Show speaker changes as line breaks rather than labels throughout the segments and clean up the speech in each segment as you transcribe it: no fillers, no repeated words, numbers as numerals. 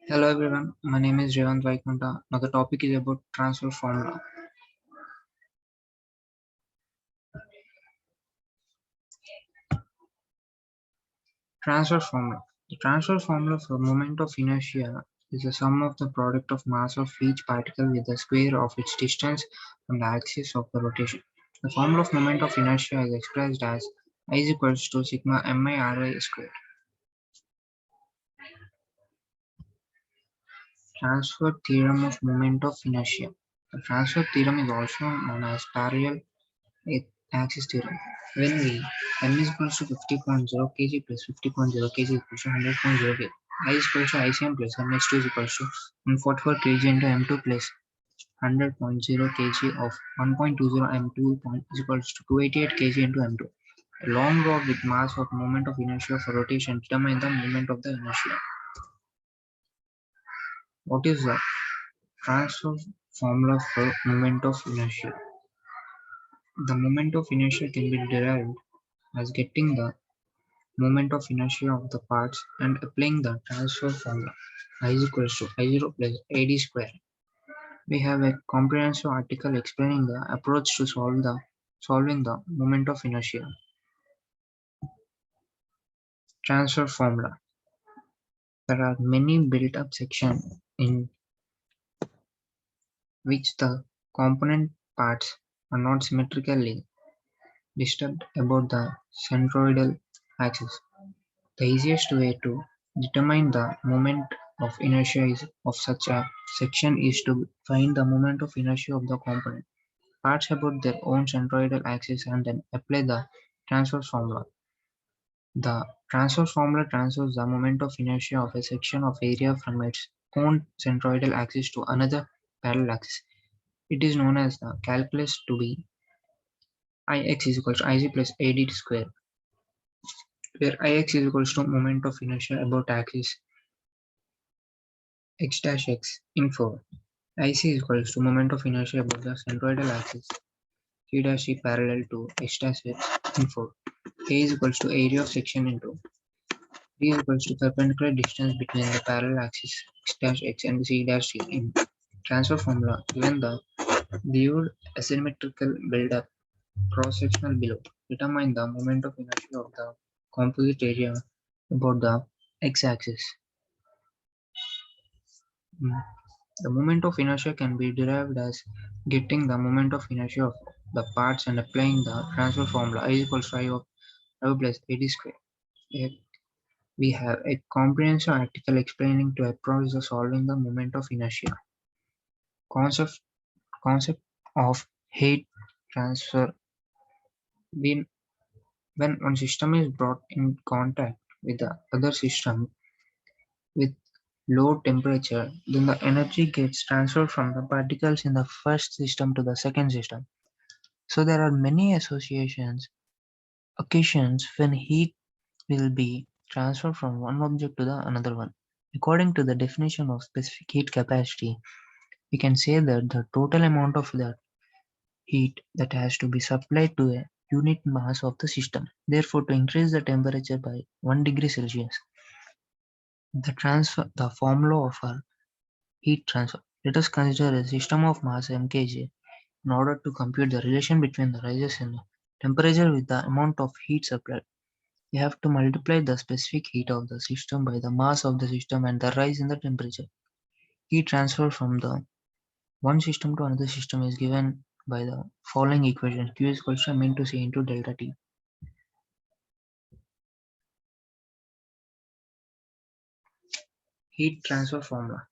Hello everyone, my name is Revant Vaikunta. Now the topic is about transfer formula. Transfer formula. The transfer formula for moment of inertia is the sum of the product of mass of each particle with the square of its distance from the axis of the rotation. The formula of moment of inertia is expressed as I is equals to sigma mi ri squared. Transfer theorem of moment of inertia. The transfer theorem is also known as parallel axis theorem. When we m is equals to 50.0 kg plus 50.0 kg is equals to 100.0 kg. I is equals to ICM plus mh2 is equals to 144 kg into m2 plus 100.0 kg of 1.20 m2 is equals to 288 kg into m2. A long rod with mass of moment of inertia for rotation determine the moment of the inertia. What is the transfer formula for moment of inertia? The moment of inertia can be derived as getting the moment of inertia of the parts and applying the transfer formula I is equals to I0 plus AD square. We have a comprehensive article explaining the approach to solving the moment of inertia. Transfer formula. There are many built-up sections in which the component parts are not symmetrically disturbed about the centroidal axis. The easiest way to determine the moment of inertia of such a section is to find the moment of inertia of the component parts about their own centroidal axis and then apply the transverse formula. The transverse formula transfers the moment of inertia of a section of area from its own centroidal axis to another parallel axis. It is known as the calculus to be Ix is equals to Ic plus AD square, where Ix is equals to moment of inertia about axis x dash x in 4. Ic is equals to moment of inertia about the centroidal axis c dash c parallel to x dash x in 4. A is equals to area of section into d is equals to perpendicular distance between the parallel axis x dash x and c dash c in transfer formula. Given the viewed asymmetrical build-up cross-sectional below, determine the moment of inertia of the composite area about the x-axis. The moment of inertia can be derived as getting the moment of inertia of the parts and applying the transfer formula I is equals to I of rho plus AD square. Here we have a comprehensive article explaining to approach the solving the moment of inertia. Concept concept of heat transfer. When one system is brought in contact with the other system with low temperature, then the energy gets transferred from the particles in the first system to the second system. So there are many occasions when heat will be transferred from one object to the another one. According to the definition of specific heat capacity, we can say that the total amount of the heat that has to be supplied to a unit mass of the system. Therefore, to increase the temperature by 1 degree Celsius, the formula of our heat transfer. Let us consider a system of mass mkg in order to compute the relation between the rises in temperature with the amount of heat supplied. We have to multiply the specific heat of the system by the mass of the system and the rise in the temperature. Heat transfer from the one system to another system is given by the following equation: Q is equals to m into C into delta T. Heat transfer formula.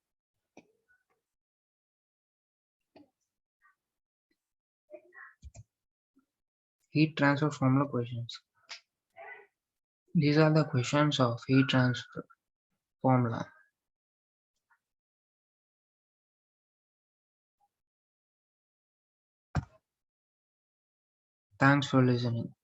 Heat transfer formula questions. These are the questions of heat transfer formula. Thanks for listening.